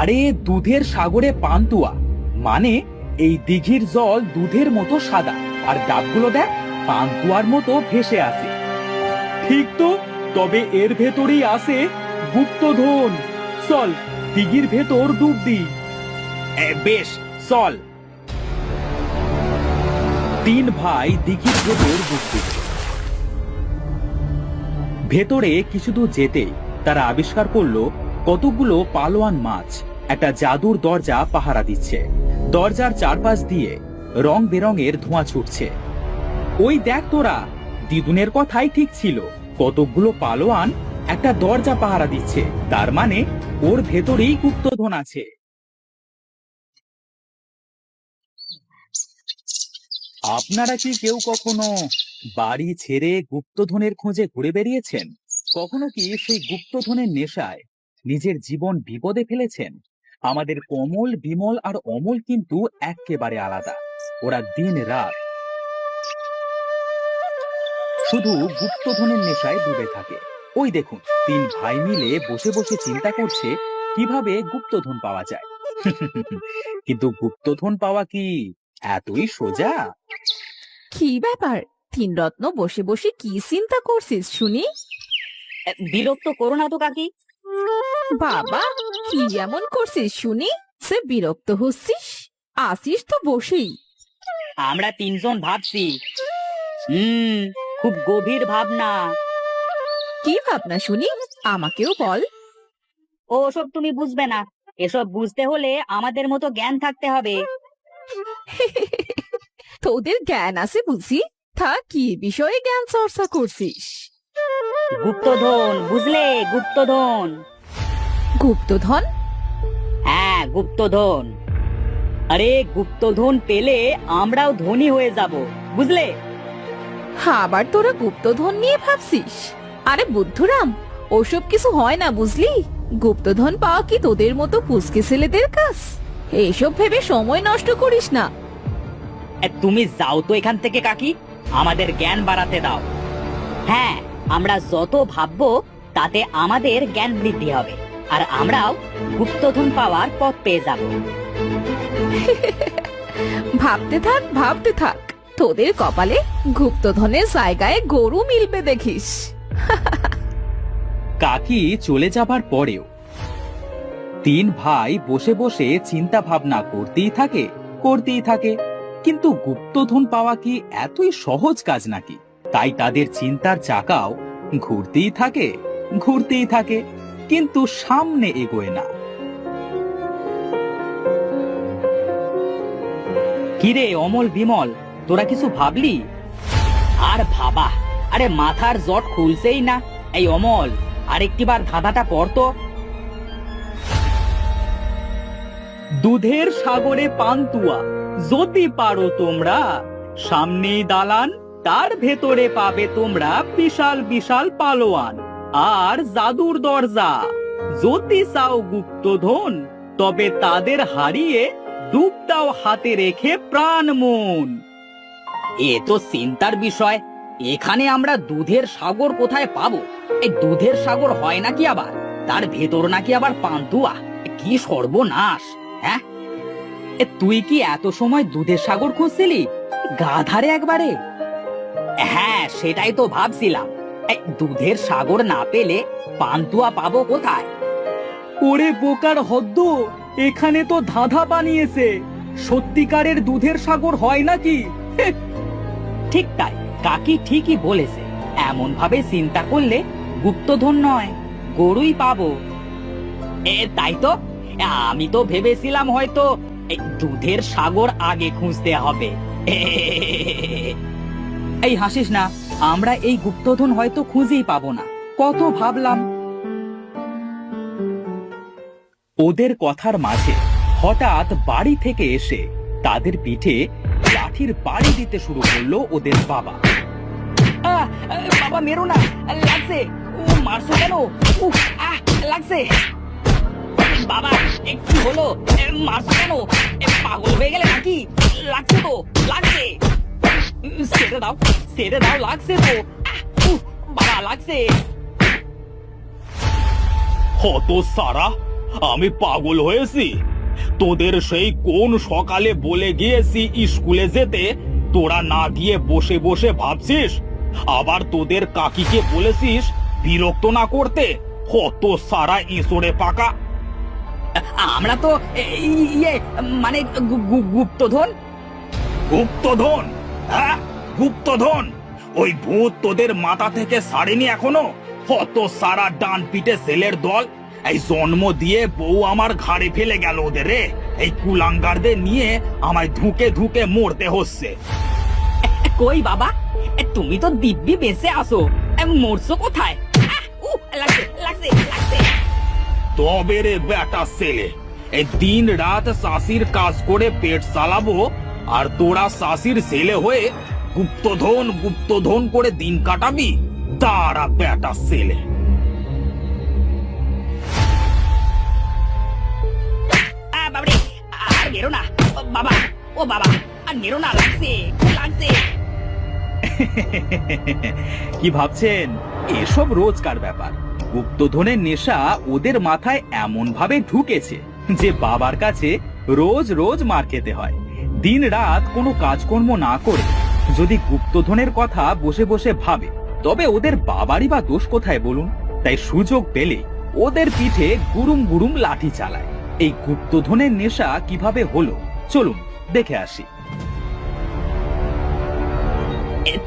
আরে দুধের সাগরে পান্তুয়া মানে এই দিঘির জল দুধের মতো সাদা, আর ডাবগুলো দেখ পান্তুয়ার মতো ভেসে আসে। ঠিক তো, তবে এর ভেতরেই আছে গুপ্তধন। চল দিঘির ভেতর ডুব দিই। বেশ চল। তিন ভাই দিঘির ভেতর ডুব দিল। ভেতরে কিছু দূর যেতেই তারা আবিষ্কার করলো কতগুলো পালোয়ান মাছ একটা জাদুর দরজা পাহারা দিচ্ছে। দরজার চারপাশ দিয়ে রং বেরঙের ধোঁয়া ছুটছে। ওই দেখ তোরা, দিদুনের কথাই ঠিক ছিল, কতগুলো পালোয়ান একটা দরজা পাহারা দিচ্ছে, তার মানে ওর ভেতরেই গুপ্তধন আছে। আপনারা কি কেউ কখনো বাড়ি ছেড়ে গুপ্তধনের খোঁজে ঘুরে বেরিয়েছেন? কখনো কি সেই গুপ্তধনের নেশায় নিজের জীবন বিপদে ফেলেছেন? আমাদের কমল, বিমল আর অমল কিন্তু একেবারে আলাদা। ওরা দিন রাত শুধু গুপ্তধনের নেশায় ডুবে থাকে। ওই দেখুন, তিন ভাই মিলে বসে বসে চিন্তা করছে কিভাবে গুপ্তধন পাওয়া যায়। কিন্তু গুপ্তধন পাওয়া কি এতই সোজা? কি ব্যাপার, তিন রত্ন বসে বসে কি চিন্তা করছিস শুনি? বিরক্ত করো না তো কাকি। বাবা, কি এমন করছিস শুনি সে বিরক্ত হচ্ছিস? আসিস তো বসেই। আমরা তিনজন ভাবছি। খুব গভীর ভাবনা। কি ভাবনা শুনি, আমাকেও বল। ওসব তুমি বুঝবে না। এসব বুঝতে হলে আমাদের মতো জ্ঞান থাকতে হবে। তোদের জ্ঞান আছে বুঝি? তা কি বিষয়ে জ্ঞান চর্চা করছিস? গুপ্তধন, বুঝলে? গুপ্তধন। গুপ্তধন? হ্যাঁ, গুপ্তধন। আরে গুপ্তধন পেলে আমরাও ধনী হয়ে যাব, বুঝলে? আবার তোরা গুপ্তধন নিয়ে ভাবছিস? আরে বুদ্ধুরাম, ওসব কিছু হয় না বুঝলি। গুপ্তধন পাওয়া কি তোদের মতো পুচকে ছেলেদের কাজ? এইসব ভেবে সময় নষ্ট করিস না। তুমি যাও তো এখান থেকে কাকি, আমাদের জ্ঞান বাড়াতে দাও। হ্যাঁ, আমরা যত ভাববো তাতে আমাদের জ্ঞান বৃদ্ধি হবে, আর আমরাও গুপ্তধন পাওয়ার পথ পেয়ে যাব। ভাবতে থাক, ভাবতে থাক, তোদের কপালে গুপ্তধনের জায়গায় গরু মিলবে দেখিস। কাকি চলে যাবার পরেও তিন ভাই বসে বসে চিন্তা ভাবনা করতেই থাকে। কিন্তু গুপ্তধন পাওয়া কি এতই সহজ কাজ নাকি? তাই তাদের চিন্তার চাকাও ঘুরতেই থাকে, কিন্তু সামনে এগোয় না। কিরে অমল, বিমল, তোরা কিছু ভাবলি? আর ভাবা, আরে মাথার জট খুলছেই না। এই অমল, আরেকটিবার ধাঁধাটা পড়তো। দুধের সাগরে পান্তুয়া, যদি পারো তোমরা, সামনেই দালান, তার ভেতরে পাবে তোমরা বিশাল বিশাল পালোয়ান আর জাদুর দরজা। যদি চাও গুপ্তধন, তবে তাদের হারিয়ে ডুব দাও হাতে রেখে প্রাণ মন। এ তো চিন্তার বিষয়। এখানে আমরা দুধের সাগর কোথায় পাবো? এই দুধের সাগর হয় নাকি আবার? তার ভেতর নাকি আবার পান্তুয়া? কি সর্বনাশ! হ্যাঁ, তুই কি এত সময় দুধের সাগর খুঁজছিলি? গাধারে একবারে। হ্যাঁ, সেটাই তো ভাবছিলাম। এই দুধের সাগর না পেলে পান্তুয়া পাবো কোথায়? ওরে বোকার হদ্দ, এখানে তো ধাঁধা বানিয়েছে। সত্যিকারের দুধের সাগর হয় নাকি? ঠিক তাই, কাকি ঠিকই বলেছে। এমন ভাবে চিন্তা করলে গুপ্তধন নয়, গরুই পাবো। তাই তো, আমি তো ভেবেছিলাম হয়তো এই দুধের সাগর আগে খুঁজতে হবে। এই হাসিস না, আমরা এই গুপ্তধন হয়তো খুঁজেই পাবো না। কত ভাবলাম। ওদের কথার মাঝে হঠাৎ বাড়ি থেকে এসে তাদের পিঠে লাঠির বাড়ি দিতে শুরু করলো ওদের বাবা। বাবা মেরো না, লাগছে। মারছো কেন? লাগছে। বাবা কি হলো? মারছো কেন? পাগল হয়ে গেলে নাকি? লাগছে তো, লাগছে। ছেড়ে দাও, লাগছে তো। বাবা লাগছে। হত সারা, আমি পাগল হয়েছি? তোদের সেই কোন সকালে বলে গিয়েছি স্কুলে যেতে, তোরা না গিয়ে বসে বসে ভাবছিস? আবার তোদের কাকিকে বলেছিস বিরক্ত না করতে। কত সারা ইঁচড়ে পাকা। আমরা তো ইয়ে মানে গুপ্তধন। গুপ্তধন? হ্যাঁ, গুপ্তধন। ওই ভূত তোদের মাথা থেকে ছাড়েনি এখনো? কত সারা ডান পিটে ছেলের দল। এই জন্ম দিয়ে বউ আমার ঘাড়ে ফেলে গেল ওদের রে। এই কুলাঙ্গারদের নিয়ে আমায় ধুকে ধুকে মরতে হচ্ছে। কই বাবা, তুমি তো দিব্যি বেঁচে আসো, মরছো কোথায়? লাগছে লাগছে লাগছে। তবে রে বেটা ছেলে, এই দিন রাত শাশির কাজ করে পেট চালাবো, আর তোরা শাশির ছেলে হয়ে গুপ্তধন গুপ্তধন করে দিন কাটাবি? তারা বেটা ছেলে। বাবারে, আর মেরো না বাবা, ও বাবা, আর মেরো না, লাগছে লাগছে। কি ভাবছেন? এসব রোজকার ব্যাপার। গুপ্তধনের নেশা ওদের মাথায় এমন ভাবে ঢুকেছে যে বাবার কাছে রোজ রোজ মার খেতে হয়। দিন রাত কোনো কাজকর্ম না করে যদি গুপ্তধনের কথা বসে বসে ভাবে, তবে ওদের বাবারই বা দোষ কোথায় বলুন? তাই সুযোগ পেলে ওদের পিঠে গুরুম গুরুম লাঠি চালায়। এই গুপ্তধনের নেশা কিভাবে হলো চলুন দেখে আসি।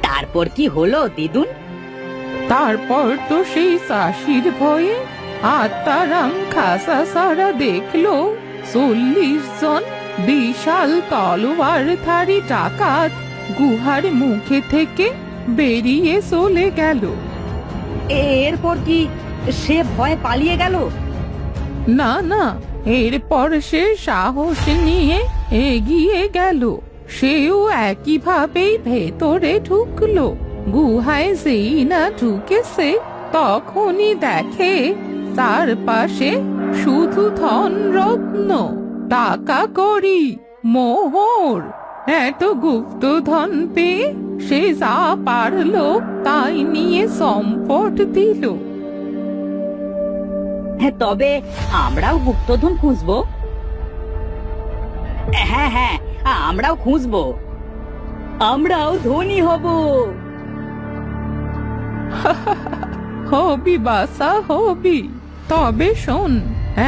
তারপর কি হলো দিদুন? তারপর তো সেই চাষির ভয়ে আত্মারাম খাসা সারা দেখলো 40 জন বিশাল তলোয়ারধারী ডাকাত গুহার মুখে থেকে বেরিয়ে চলে গেল। এরপর কি সে ভয় পালিয়ে গেল? না না, এরপর সে সাহস নিয়ে এগিয়ে গেল। সেও একইভাবেই ভেতরে ঢুকলো। গুহায় যেই না ঢুকেছে তখনই দেখে তার পাশে শুধু ধন রত্ন, টাকা কড়ি, মোহর। এত গুপ্তধন পেয়ে সে যা পারলো তাই নিয়ে সম্পদ দিল। তবে আমরাও গুপ্তধন খুঁজবো। হ্যাঁ হ্যাঁ, আমরাও খুঁজবো, আমরাও ধনী হব। হবি বাসা হবি। তবে শোন,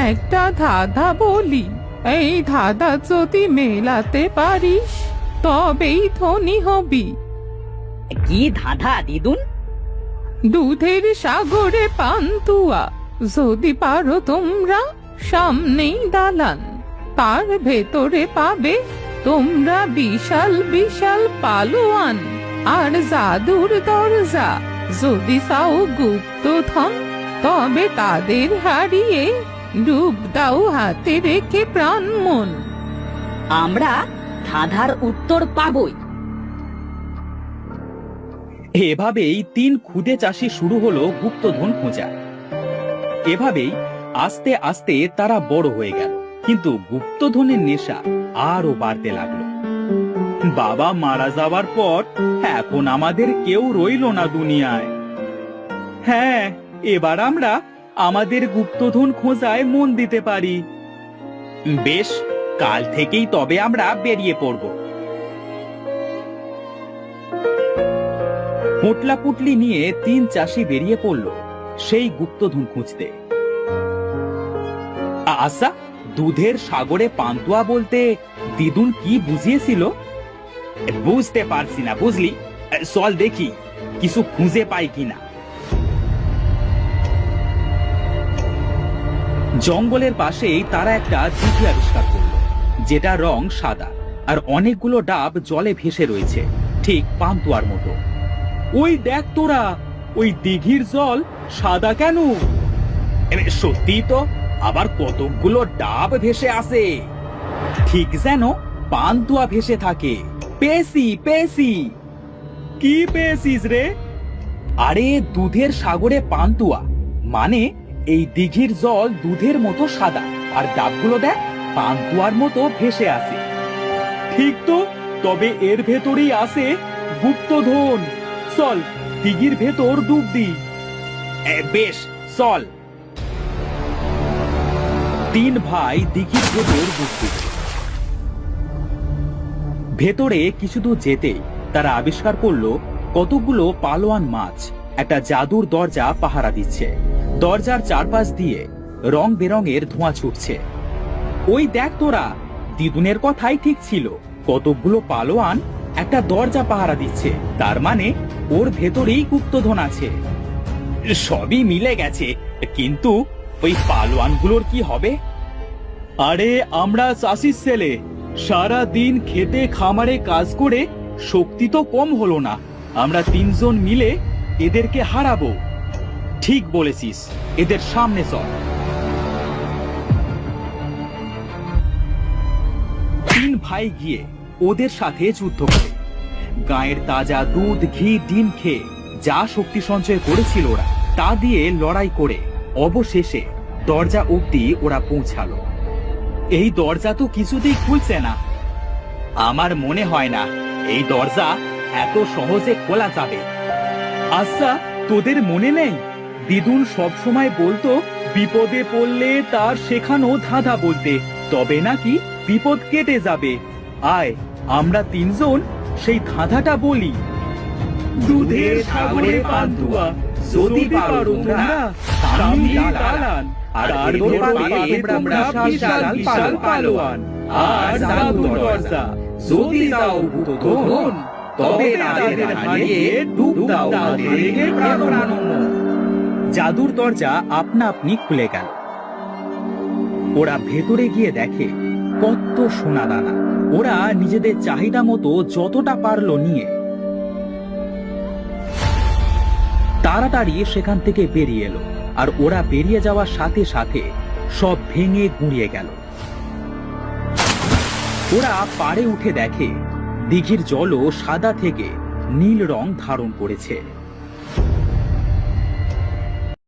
একটা ধাঁধা বলি, এই ধাঁধা যদি মেলাতে পারিস তবেই ধনী হবি। কি ধাঁধা দিদুন? দুধের সাগরে পান্তুয়া, যদি পারো তোমরা সামনেই দালান, তার ভেতরে পাবে তোমরা বিশাল বিশাল পালোয়ান আর জাদুর দরজা। যদি চাও গুপ্তধন তবে তাদের হারিয়ে ডুব দাও হাতে রেখে প্রাণ মন। আমরা ধাঁধার উত্তর পাবই। এভাবেই 3 ক্ষুদে চাষি শুরু হলো গুপ্তধন খোঁজা। এভাবেই আস্তে আস্তে তারা বড় হয়ে গেল, কিন্তু গুপ্তধনের নেশা আরো বাড়তে লাগলো। বাবা মারা যাবার পর এখন আমাদের কেউ রইল না দুনিয়ায়। হ্যাঁ, এবার আমরা আমাদের গুপ্তধন খোঁজায় মন দিতে পারি। বেশ, কাল থেকেই তবে আমরা বেরিয়ে পড়ব। পোটলা পুটলি নিয়ে 3 চাষি বেরিয়ে পড়ল সেই গুপ্তধন খুঁজতে। আচ্ছা, দুধের সাগরে পান্তুয়া বলতে দিদুন কি বুঝিয়েছিল? বুঝতে পারছি না বুঝলি। চল দেখি কিছু খুঁজে পাই কিনা। জঙ্গলের পাশেই তারা একটা দিঘি আবিষ্কার করল, যেটা রং সাদা আর অনেকগুলো ডাব জলে ভেসে রয়েছে, ঠিক পান্তুয়ার মতো। ওই দেখ তোরা, ওই দিঘির জল সাদা কেন? সত্যি তো, আবার কতগুলো ডাব ভেসে আসে, ঠিক যেন পান্তুয়া ভেসে থাকে। পেয়েছি পেয়েছি। কি পেয়েছিস রে? আরে দুধের সাগরে পান্তুয়া, মানে এই দিঘির জল দুধের মতো সাদা আর ডাবগুলো দেখ পান্তুয়ার মতো ভেসে আসে। ঠিক তো, তবে এর ভেতরেই আছে গুপ্তধন। চল দিঘির ভেতর ডুব দি। বেশ চল। তিন ভাই দিঘির ভেতর ঢুকছিল। ভেতরে কিছু দূর যেতেই তারা আবিষ্কার করলো কতগুলো পালোয়ান মাছ একটা জাদুর দরজা পাহারা দিচ্ছে। দরজার চারপাশ দিয়ে রং বেরঙের ধোঁয়া ছুটছে। ওই দেখ তোরা, দিদুনের কথাই ঠিক ছিল, কতগুলো পালোয়ান একটা দরজা পাহারা দিচ্ছে, তার মানে ওর ভেতরেই গুপ্তধন আছে। সবই মিলে গেছে, কিন্তু ওই পালোয়ানগুলোর কি হবে? আরে আমরা চাষির ছেলে, সারা দিন খেতে খামারে কাজ করে শক্তি তো কম হলো না, আমরা তিনজন মিলে এদেরকে হারাবো। ঠিক বলেছিস, এদের সামনে চল। তিন ভাই গিয়ে ওদের সাথে যুদ্ধ করে গায়ের তাজা দুধ, ঘি, ডিম খেয়ে যা শক্তি সঞ্চয় করেছিল ওরা, তা দিয়ে লড়াই করে অবশেষে দরজা অবধি ওরা পৌঁছালো। এই দরজা তো কিছুতেই খুলছে না। আমার মনে হয় না এই দরজা এত সহজে খোলা যাবে। আচ্ছা, তোদের মনে নেই দিদুন সব সময় বলতো বিপদে পড়লে তার শেখানো ধাঁধা বলতে, তবে নাকি বিপদ কেটে যাবে। আয় আমরা তিনজন সেই ধাঁধাটা বলি। দুধের সাগরে পান্তুয়া, যদি পারো তোমরা সামনে দাঁড়ান, আর এদের পাবে তোমরা বিশাল বিশাল পালোয়ান আর জাদুর দরজা। যদি দাও গুপ্তধন, তবে তাদের হারিয়ে ডুব দাও তাদের প্রাণানন্দ। জাদুর দরজা আপনা আপনি খুলে গেল। ওরা ভেতরে গিয়ে দেখে কত সোনা দানা। ওরা নিজেদের চাহিদা মতো যতটা পারলো নিয়ে তাড়াতাড়ি সেখান থেকে বেরিয়ে এলো। আর ওরা বেরিয়ে যাওয়ার সাথে সাথে সব ভেঙে গুঁড়িয়ে গেল। ওরা পাড়ে উঠে দেখে দিঘির জলও সাদা থেকে নীল রং ধারণ করেছে।